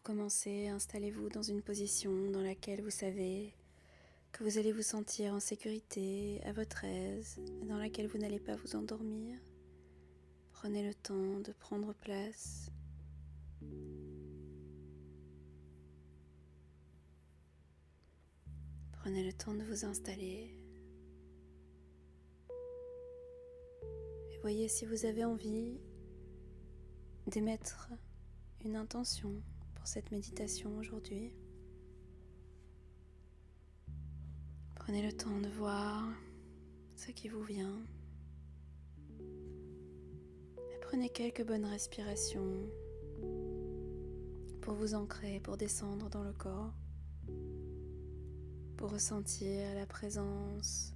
commencer, installez-vous dans une position dans laquelle vous savez que vous allez vous sentir en sécurité, à votre aise, et dans laquelle vous n'allez pas vous endormir. Prenez le temps de prendre place. Prenez le temps de vous installer. Et voyez si vous avez envie d'émettre une intention pour cette méditation aujourd'hui. Prenez le temps de voir ce qui vous vient. Et prenez quelques bonnes respirations pour vous ancrer, pour descendre dans le corps, pour ressentir la présence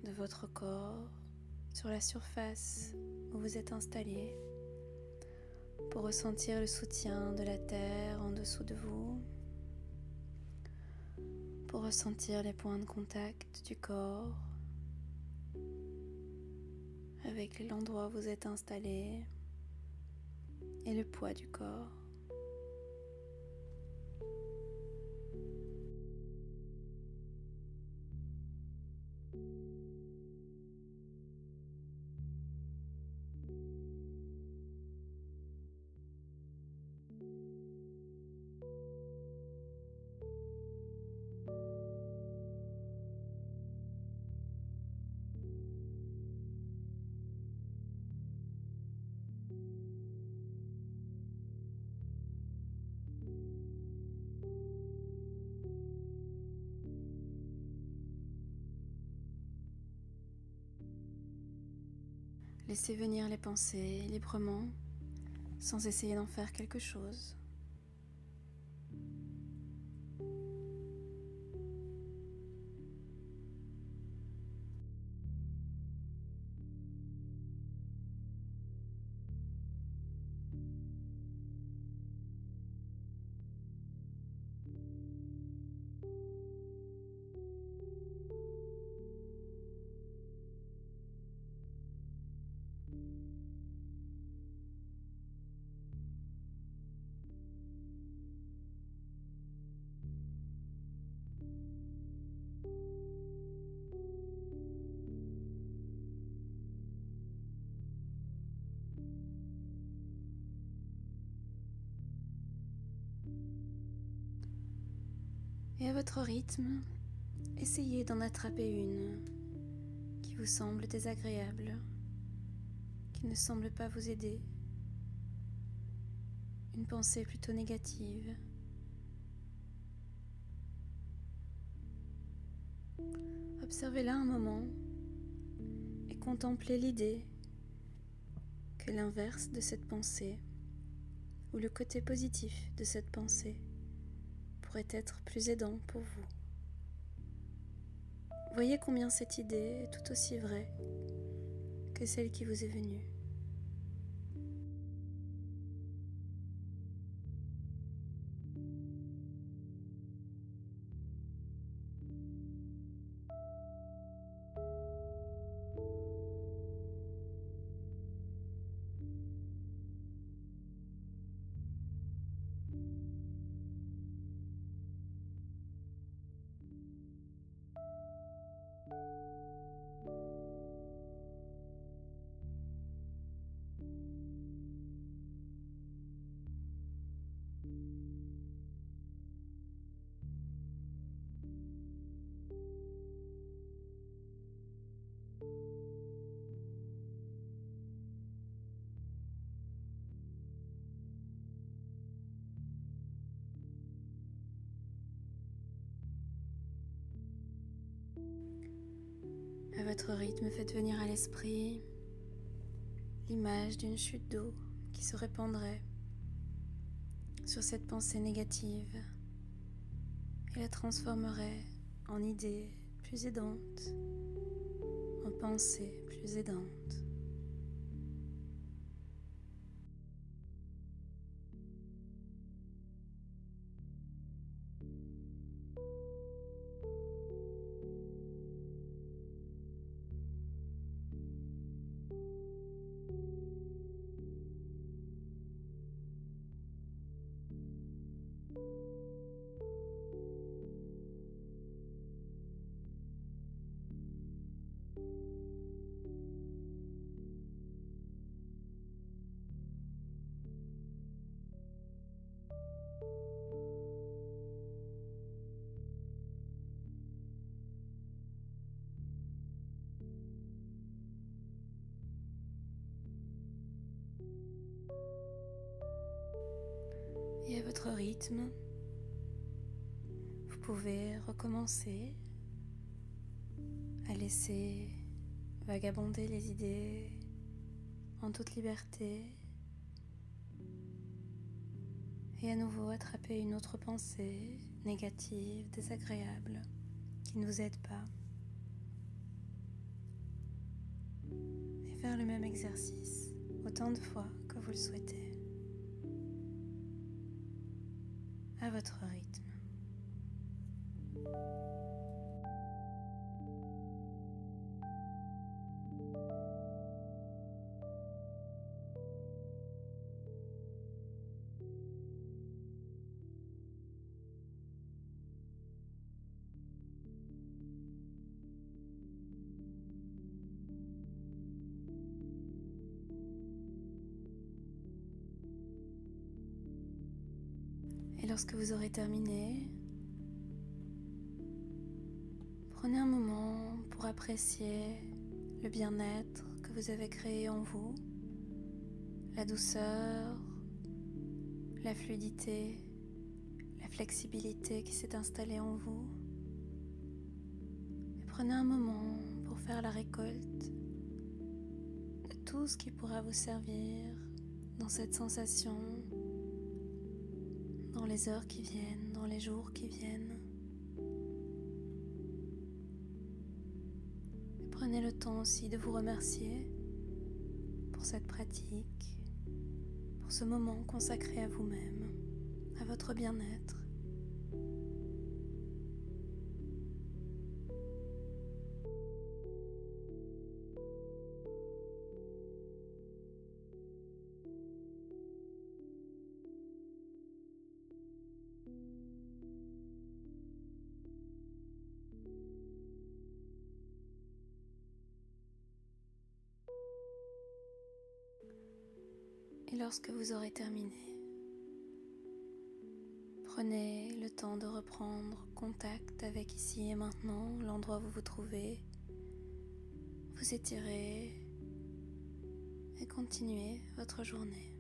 de votre corps sur la surface où vous êtes installé, pour ressentir le soutien de la terre en dessous de vous, pour ressentir les points de contact du corps avec l'endroit où vous êtes installé et le poids du corps. Laissez venir les pensées librement, sans essayer d'en faire quelque chose. Et à votre rythme, essayez d'en attraper une qui vous semble désagréable, qui ne semble pas vous aider, une pensée plutôt négative. Observez-la un moment et contemplez l'idée que l'inverse de cette pensée ou le côté positif de cette pensée pourrait être plus aidant pour vous. Voyez combien cette idée est tout aussi vraie que celle qui vous est venue. À votre rythme, faites venir à l'esprit l'image d'une chute d'eau qui se répandrait sur cette pensée négative et la transformerait en idée plus aidante, en pensée plus aidante. Et à votre rythme, vous pouvez recommencer à laisser vagabonder les idées en toute liberté et à nouveau attraper une autre pensée négative, désagréable, qui ne vous aide pas. Et faire le même exercice autant de fois que vous le souhaitez, à votre rythme. Et lorsque vous aurez terminé, prenez un moment pour apprécier le bien-être que vous avez créé en vous, la douceur, la fluidité, la flexibilité qui s'est installée en vous. Et prenez un moment pour faire la récolte de tout ce qui pourra vous servir dans cette sensation, dans les heures qui viennent, dans les jours qui viennent. Et prenez le temps aussi de vous remercier pour cette pratique, pour ce moment consacré à vous-même, à votre bien-être. Et lorsque vous aurez terminé, prenez le temps de reprendre contact avec ici et maintenant, l'endroit où vous vous trouvez. Vous étirez et continuez votre journée.